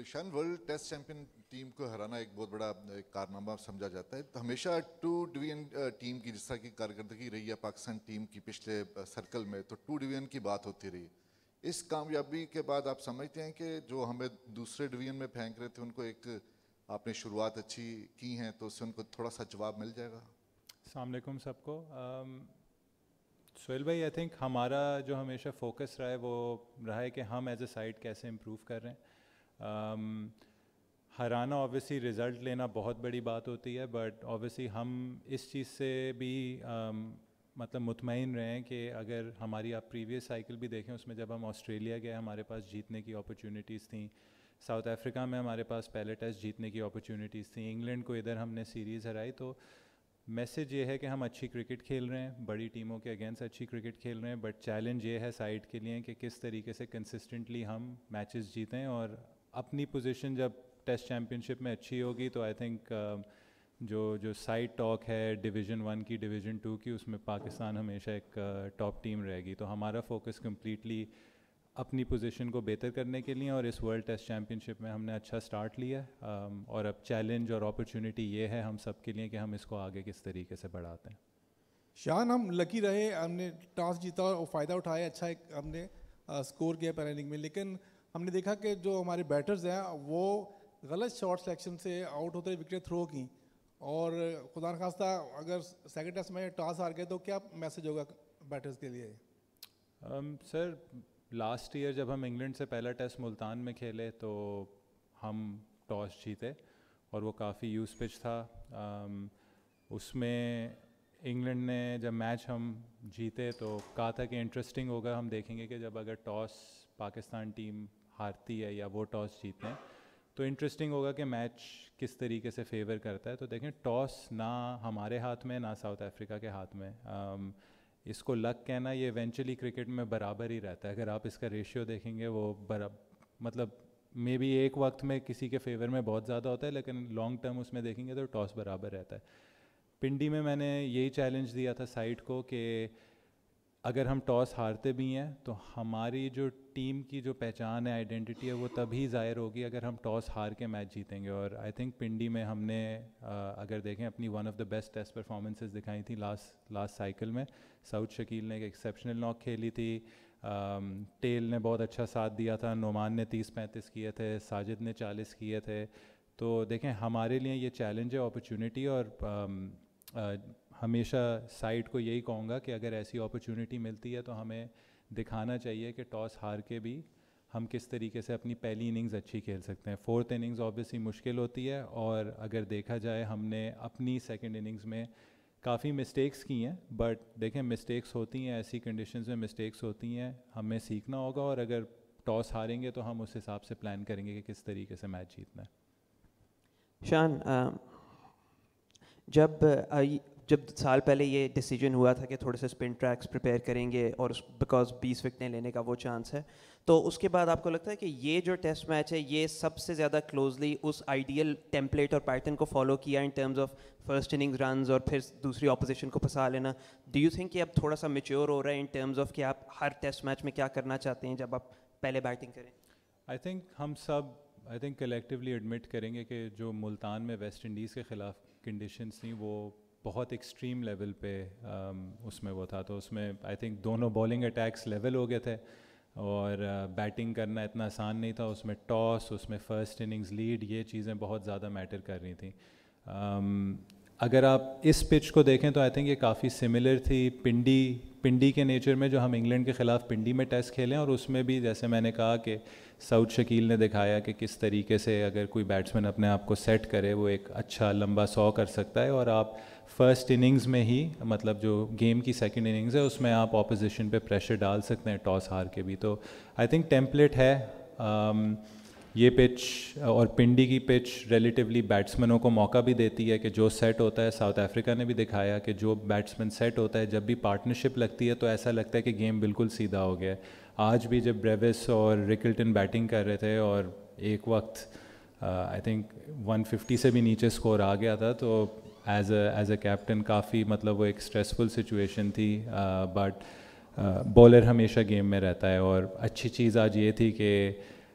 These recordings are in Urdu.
تو شان ورلڈ ٹیسٹ چیمپئن ٹیم کو ہرانا ایک بہت بڑا کارنامہ سمجھا جاتا ہے. ہمیشہ 2 ڈویژن ٹیم کی جس طرح کی کارکردگی رہی ہے پاکستان ٹیم کی پچھلے سرکل میں, تو 2 ڈویژن کی بات ہوتی رہی. اس کامیابی کے بعد آپ سمجھتے ہیں کہ جو ہمیں دوسرے ڈویژن میں پھینک رہے تھے ان کو ایک آپ نے شروعات اچھی کی ہیں تو اس سے ان کو تھوڑا سا جواب مل جائے گا؟ السلام علیکم سب کو. سہیل بھائی, آئی تھنک ہمارا جو ہمیشہ فوکس رہا ہے وہ رہا ہے کہ ہم ایز اے سائڈ کیسے امپروو کر رہے ہیں. ہرانا اوبیسلی رزلٹ لینا بہت بڑی بات ہوتی ہے, بٹ اوبیسلی ہم اس چیز سے بھی مطلب مطمئن رہے ہیں کہ اگر ہماری آپ پریویس سائیکل بھی دیکھیں اس میں جب ہم آسٹریلیا گئے ہمارے پاس جیتنے کی اپرچونیٹیز تھیں, ساؤتھ افریقہ میں ہمارے پاس پہلے ٹیسٹ جیتنے کی اپرچونیٹیز تھیں, انگلینڈ کو ادھر ہم نے سیریز ہرائی. تو میسیج یہ ہے کہ ہم اچھی کرکٹ کھیل رہے ہیں, بڑی ٹیموں کے اگینسٹ اچھی کرکٹ کھیل رہے ہیں, بٹ چیلنج یہ ہے سائڈ کے لیے کہ کس طریقے سے کنسسٹنٹلی ہم میچز جیتیں. اور اپنی پوزیشن جب ٹیسٹ چیمپئن شپ میں اچھی ہوگی تو آئی تھنک جو سائڈ ٹاک ہے ڈویژن 1 کی ڈویژن 2 کی اس میں پاکستان ہمیشہ ایک ٹاپ ٹیم رہے گی. تو ہمارا فوکس کمپلیٹلی اپنی پوزیشن کو بہتر کرنے کے لیے, اور اس ورلڈ ٹیسٹ چیمپئن شپ میں ہم نے اچھا سٹارٹ لیا ہے, اور اب چیلنج اور اپرچونیٹی یہ ہے ہم سب کے لیے کہ ہم اس کو آگے کس طریقے سے بڑھاتے ہیں. شان, ہم لکی رہے, ہم نے ٹاس جیتا اور فائدہ اٹھایا, اچھا ایک ہم نے اسکور کیا پہلے اننگ میں, لیکن ہم نے دیکھا کہ جو ہمارے بیٹرز ہیں وہ غلط شاٹ سلیکشن سے آؤٹ ہوتے ہوئے وکٹیں تھرو کی, اور خدا نخواستہ اگر سیکنڈ ٹیسٹ میں ٹاس ہار گئے تو کیا میسج ہوگا بیٹرز کے لیے؟ سر, لاسٹ ایئر جب ہم انگلینڈ سے پہلا ٹیسٹ ملتان میں کھیلے تو ہم ٹاس جیتے اور وہ کافی یوز پچ تھا. اس میں انگلینڈ نے جب میچ ہم جیتے تو کہا تھا کہ انٹرسٹنگ ہوگا, ہم دیکھیں گے کہ جب اگر ٹاس پاکستان ٹیم ہارتی ہے یا وہ ٹاس جیتے ہیں تو انٹرسٹنگ ہوگا کہ میچ کس طریقے سے فیور کرتا ہے. تو دیکھیں ٹاس نہ ہمارے ہاتھ میں نہ ساؤتھ افریقہ کے ہاتھ میں, اس کو لک کہنا یہ ایونچولی کرکٹ میں برابر ہی رہتا ہے. اگر آپ اس کا ریشیو دیکھیں گے وہ مطلب مے بی ایک وقت میں کسی کے فیور میں بہت زیادہ ہوتا ہے, لیکن لانگ ٹرم اس میں دیکھیں گے تو ٹاس برابر رہتا ہے. پنڈی میں نے یہی چیلنج دیا تھا سائڈ کو کہ اگر ہم ٹاس ہارتے بھی ہیں تو ہماری جو ٹیم کی جو پہچان ہے, آئیڈینٹی ہے, وہ تبھی ظاہر ہوگی اگر ہم ٹاس ہار کے میچ جیتیں گے. اور آئی تھنک پنڈی میں ہم نے اگر دیکھیں اپنی one of the best test performances دکھائی تھیں لاسٹ سائیکل میں. سعود شکیل نے ایک ایکسیپشنل ناک کھیلی تھی, ٹیل نے بہت اچھا ساتھ دیا تھا, نعمان نے 30-35 کیے تھے, ساجد نے 40 کیے تھے. تو دیکھیں ہمارے لیے یہ چیلنج ہے, اپرچونیٹی, اور ہمیشہ سائڈ کو یہی کہوں گا کہ اگر ایسی اپرچونیٹی ملتی ہے تو ہمیں دکھانا چاہیے کہ ٹاس ہار کے بھی ہم کس طریقے سے اپنی پہلی اننگز اچھی کھیل سکتے ہیں. 4th اننگز آبویسلی مشکل ہوتی ہے, اور اگر دیکھا جائے ہم نے اپنی سیکنڈ اننگز میں کافی مسٹیکس کی ہیں, بٹ دیکھیں مسٹیکس ہوتی ہیں, ایسی کنڈیشنز میں مسٹیکس ہوتی ہیں, ہمیں سیکھنا ہوگا, اور اگر ٹاس ہاریں گے تو ہم اس حساب سے پلان کریں گے کہ کس طریقے سے میچ جیتنا ہے. شان, جب سال پہلے یہ ڈیسیجن ہوا تھا کہ تھوڑے سے اسپن ٹریکس پریپیئر کریں گے اور بیکاز 20 وکٹیں لینے کا وہ چانس ہے, تو اس کے بعد آپ کو لگتا ہے کہ یہ جو ٹیسٹ میچ ہے یہ سب سے زیادہ کلوزلی اس آئیڈیل ٹیمپلیٹ اور پیٹرن کو فالو کیا in terms of first innings runs اور پھر دوسری اپوزیشن کو پھنسا لینا؟ ڈو یو تھنک کہ اب تھوڑا سا میچیور ہو رہا ہے ان ٹرمز آف کہ آپ ہر ٹیسٹ میچ میں کیا کرنا چاہتے ہیں جب آپ پہلے بیٹنگ کریں؟ آئی تھنک ہم سب کلیکٹیولی ایڈمٹ کریں گے کہ جو ملتان میں ویسٹ انڈیز کے خلاف کنڈیشنز تھیں وہ بہت ایکسٹریم لیول پہ اس میں وہ تھا. تو اس میں آئی تھنک دونوں بالنگ اٹیکس لیول ہو گئے تھے, اور بیٹنگ کرنا اتنا آسان نہیں تھا. اس میں ٹاس, اس میں فرسٹ اننگز لیڈ, یہ چیزیں بہت زیادہ میٹر کر رہی تھیں. اگر آپ اس پچ کو دیکھیں تو آئی تھنک یہ کافی سملر تھی پنڈی کے نیچر میں جو ہم انگلینڈ کے خلاف پنڈی میں ٹیسٹ کھیلیں, اور اس میں بھی جیسے میں نے کہا کہ سعود شکیل نے دکھایا کہ کس طریقے سے اگر کوئی بیٹسمین اپنے آپ کو سیٹ کرے وہ ایک اچھا لمبا 100 کر سکتا ہے, اور آپ فرسٹ اننگز میں ہی مطلب جو گیم کی سیکنڈ اننگز ہے اس میں آپ اپوزیشن پہ پریشر ڈال سکتے ہیں ٹاس ہار کے بھی. تو آئی تھنک ٹیمپلیٹ ہے یہ پچ, اور پنڈی کی پچ ریلیٹیولی بیٹسمینوں کو موقع بھی دیتی ہے کہ جو سیٹ ہوتا ہے. ساؤتھ افریقہ نے بھی دکھایا کہ جو بیٹسمین سیٹ ہوتا ہے جب بھی پارٹنرشپ لگتی ہے تو ایسا لگتا ہے کہ گیم بالکل سیدھا ہو گیا ہے. آج بھی جب بریوس اور رکلٹن بیٹنگ کر رہے تھے اور ایک وقت آئی تھنک 150 سے بھی نیچے اسکور آ گیا تھا, تو ایز اے کیپٹن کافی مطلب وہ ایک اسٹریسفل سچویشن تھی, بٹ بولر ہمیشہ گیم میں رہتا ہے. اور اچھی چیز آج یہ تھی کہ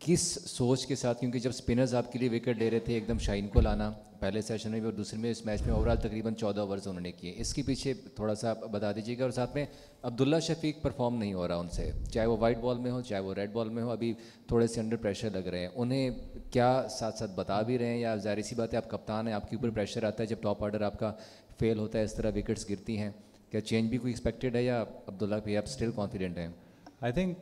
کس سوچ کے ساتھ, کیونکہ جب اسپنرز آپ کے لیے وکٹ لے رہے تھے ایک دم شاہین کو لانا پہلے سیشن میں بھی اور دوسرے میں اس میچ میں اوور آل تقریباً 14 اوورز انہوں نے کیے, اس کے پیچھے تھوڑا سا بتا دیجیے گا. اور ساتھ میں عبداللہ شفیق پرفارم نہیں ہو رہا ان سے, چاہے وہ وائٹ بال میں ہو چاہے وہ ریڈ بال میں ہو, ابھی تھوڑے سے انڈر پریشر لگ رہے ہیں. انہیں کیا ساتھ ساتھ بتا بھی رہے ہیں, یا ظاہر سی بات ہے آپ کپتان ہیں, آپ کے اوپر پریشر آتا ہے جب ٹاپ آرڈر آپ کا فیل ہوتا ہے, اس طرح وکٹس گرتی ہیں, کیا چینج بھی کوئی ایکسپیکٹیڈ ہے یا عبداللہ پہ آپ اسٹل کانفیڈنٹ ہیں؟ آئی تھنک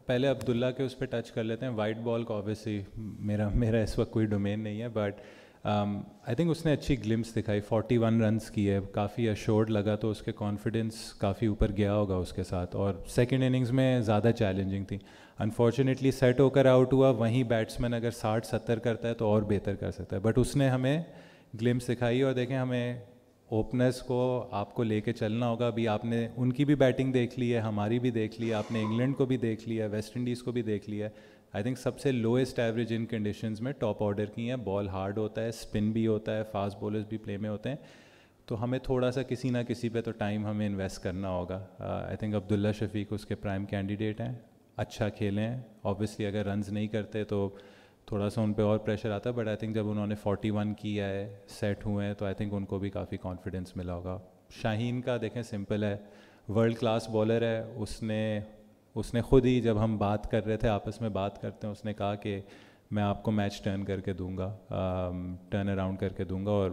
پہلے عبداللہ کے اس پہ ٹچ کر لیتے ہیں. وائٹ بال کا اوبیسلی میرا اس وقت کوئی ڈومین نہیں ہے, بٹ آئی تھنک اس نے اچھی گلمس دکھائی, 41 رنس کیے, کافی اشورڈ لگا, تو اس کے کانفیڈنس کافی اوپر گیا ہوگا اس کے ساتھ. اور سیکنڈ اننگز میں زیادہ چیلنجنگ تھی, انفارچونیٹلی سیٹ ہو کر آؤٹ ہوا. وہیں بیٹسمین اگر 60-70 کرتا ہے تو اور بہتر کر سکتا ہے, بٹ اس نے ہمیں گلمس دکھائی. اور دیکھیں ہمیں اوپنرس کو آپ کو لے کے چلنا ہوگا. ابھی آپ نے ان کی بھی بیٹنگ دیکھ لی ہے, ہماری بھی دیکھ لی ہے, آپ نے انگلینڈ کو بھی دیکھ لیا ہے, ویسٹ انڈیز کو بھی دیکھ لیا ہے. آئی تھنک سب سے لوئسٹ ایوریج ان کنڈیشنز میں ٹاپ آرڈر کی ہیں. بال ہارڈ ہوتا ہے, اسپن بھی ہوتا ہے, فاسٹ بولرز بھی پلے میں ہوتے ہیں, تو ہمیں تھوڑا سا کسی نہ کسی پہ تو ٹائم ہمیں انویسٹ کرنا ہوگا. آئی تھنک عبداللہ شفیق اس کے پرائم کینڈیڈیٹ ہیں, اچھا کھیلیں ہیں. اوبیسلی اگر رنز نہیں کرتے تو تھوڑا سا ان پہ اور پریشر آتا ہے, بٹ آئی تھنک جب انہوں نے 41 کیا ہے, سیٹ ہوئے ہیں, تو آئی تھنک ان کو بھی کافی کانفیڈنس ملا ہوگا. شاہین کا دیکھیں سمپل ہے, ورلڈ کلاس بالر ہے. اس نے خود ہی جب ہم بات کر رہے تھے, آپس میں بات کرتے ہیں, اس نے کہا کہ میں آپ کو میچ ٹرن کر کے دوں گا, ٹرن اراؤنڈ کر کے دوں گا. اور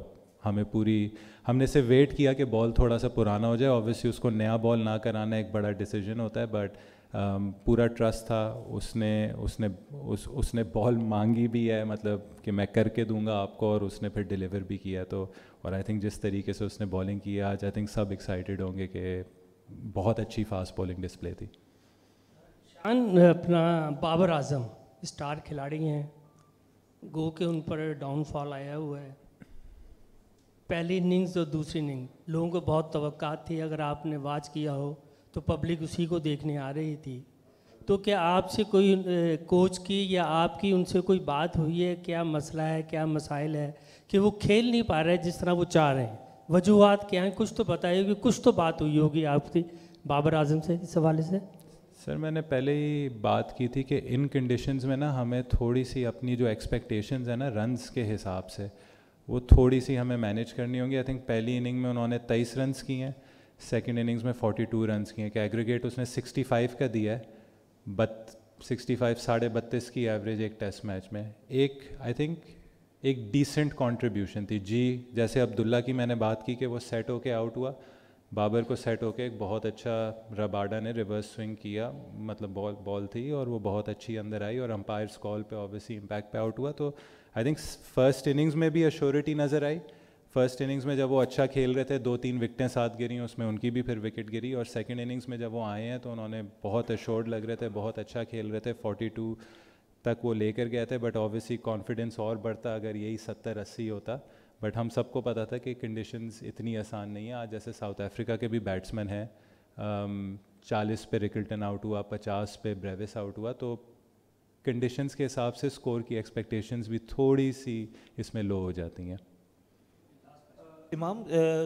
ہم نے صرف ویٹ کیا کہ بال تھوڑا سا پرانا ہو جائے. اوبیسلی اس کو نیا بال نہ کرانا ایک بڑا ڈیسیجن ہوتا ہے, بٹ پورا ٹرسٹ تھا. اس نے بال مانگی بھی ہے, مطلب کہ میں کر کے دوں گا آپ کو, اور اس نے پھر ڈیلیور بھی کیا. تو اور آئی تھنک جس طریقے سے اس نے بالنگ کی ہے آج, آئی تھنک سب ایکسائٹیڈ ہوں گے کہ بہت اچھی فاسٹ بالنگ ڈسپلے تھی. شان اپنا بابر اعظم اسٹار کھلاڑی ہیں, گو کہ ان پر ڈاؤن فال آیا ہوا ہے. پہلی اننگز اور دوسری اننگ لوگوں کو بہت توقعات تھی, اگر آپ نے واچ کیا ہو تو پبلک اسی کو دیکھنے آ رہی تھی. تو کیا آپ سے کوئی کوچ کی یا آپ کی ان سے کوئی بات ہوئی ہے, کیا مسئلہ ہے, کیا مسائل ہے کہ وہ کھیل نہیں پا رہے جس طرح وہ چاہ رہے ہیں, وجوہات کیا ہیں, کچھ تو بتائیے کہ کچھ تو بات ہوئی ہوگی آپ کی بابر اعظم سے اس حوالے سے؟ سر میں نے پہلے ہی بات کی تھی کہ ان کنڈیشنز میں نا ہمیں تھوڑی سی اپنی جو ایکسپیکٹیشنز ہیں نا رنز کے حساب سے, وہ تھوڑی سی ہمیں مینیج کرنی ہوں گی. آئی تھنک پہلی اننگ میں انہوں نے 23 رنز کیے ہیں, سیکنڈ اننگز میں 42 رنز کیے ہیں, کہ ایگریگیٹ اس نے 65 کا دیا ہے, 65 32.5 کی ایوریج ایک ٹیسٹ میچ میں. آئی تھنک ایک ڈیسنٹ کنٹریبیوشن تھی. جی جیسے عبداللہ کی میں نے بات کی کہ وہ سیٹ ہو کے آؤٹ ہوا, بابر کو سیٹ ہو کے ایک بہت اچھا رباڈا نے ریورس سوئنگ کیا, مطلب بال تھی اور وہ بہت اچھی اندر آئی, اور امپائرس کال پہ اوبیسلی امپیکٹ پہ آؤٹ ہوا. تو آئی تھنک فرسٹ اننگز میں بھی ایشورٹی نظر آئی. فرسٹ اننگز میں جب وہ اچھا کھیل رہے تھے 2-3 وکٹیں ساتھ گریں, اس میں ان کی بھی پھر وکٹ گری. اور سیکنڈ اننگز میں جب وہ آئے ہیں تو انہوں نے بہت ایشورڈ لگ رہے تھے, بہت اچھا کھیل رہے تھے, 42 تک وہ لے کر گئے تھے. بٹ اوبیسلی کانفیڈنس اور بڑھتا اگر یہی 70-80 ہوتا, بٹ ہم سب کو پتہ تھا کہ کنڈیشنز اتنی آسان نہیں ہیں. آج جیسے ساؤتھ افریقہ کے بھی بیٹسمین ہیں, 40 پہ رکلٹن آؤٹ ہوا, 50 پہ بریوس آؤٹ ہوا, تو کنڈیشنز کے حساب سے اسکور کی ایکسپیکٹیشنز بھی تھوڑی سی اس میں لو ہو جاتی ہیں. امام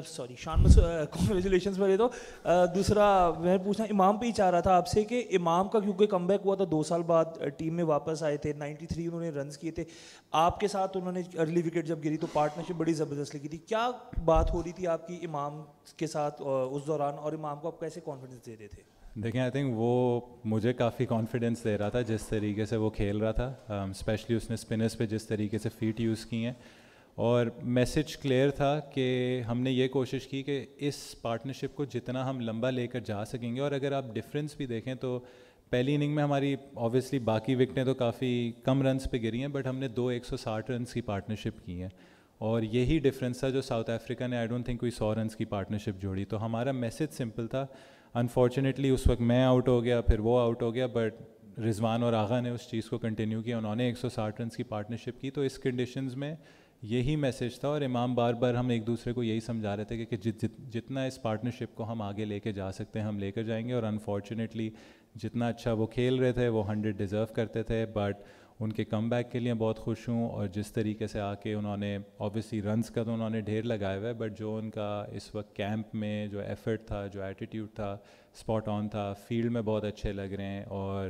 سوری شان کانگریچولیشنس میرے. تو دوسرا میں پوچھنا امام پہ ہی چاہ رہا تھا آپ سے کہ امام کا کیونکہ کم بیک ہوا تھا 2 سال بعد, ٹیم میں واپس آئے تھے, 93 انہوں نے رنز کیے تھے, آپ کے ساتھ انہوں نے ارلی وکٹ جب گری تو پارٹنرشپ بڑی زبردست لگی تھی. کیا بات ہو رہی تھی آپ کی امام کے ساتھ اس دوران, اور امام کو آپ کیسے کانفیڈنس دے رہے تھے؟ دیکھیں آئی تھنک وہ مجھے کافی کانفیڈنس دے رہا تھا جس طریقے سے وہ کھیل رہا تھا, اسپیشلی اس نے اسپنرس پہ جس طریقے سے فیٹ یوز کی ہیں. اور میسج کلیئر تھا کہ ہم نے یہ کوشش کی کہ اس پارٹنرشپ کو جتنا ہم لمبا لے کر جا سکیں گے. اور اگر آپ ڈفرینس بھی دیکھیں تو پہلی اننگ میں ہماری اوبیسلی باقی وکٹیں تو کافی کم رنز پہ گری ہیں, بٹ ہم نے 160 رنز کی پارٹنرشپ کی ہیں, اور یہی ڈفرینس تھا جو ساؤتھ افریقہ نے آئی ڈونٹ تھنک کوئی 100 رنز کی پارٹنرشپ جوڑی. تو ہمارا میسج سمپل تھا. انفارچونیٹلی اس وقت میں آؤٹ ہو گیا, پھر وہ آؤٹ ہو گیا, بٹ رضوان اور آغا نے اس چیز کو کنٹینیو کیا, انہوں نے 160 رنز کی پارٹنرشپ کی. تو اس کنڈیشنز میں یہی میسج تھا, اور امام بار بار ہم ایک دوسرے کو یہی سمجھا رہے تھے کہ جتنا اس پارٹنرشپ کو ہم آگے لے کے جا سکتے ہیں ہم لے کر جائیں گے. اور انفارچونیٹلی جتنا اچھا وہ کھیل رہے تھے وہ 100 ڈیزرو کرتے تھے, بٹ ان کے کم بیک کے لیے بہت خوش ہوں. اور جس طریقے سے آ کے انہوں نے اوبیسلی رنز کا تو انہوں نے ڈھیر لگائے ہوئے, بٹ جو ان کا اس وقت کیمپ میں جو ایفرٹ تھا, جو ایٹیٹیوڈ تھا, اسپاٹ آن تھا, فیلڈ میں بہت اچھے لگ رہے ہیں. اور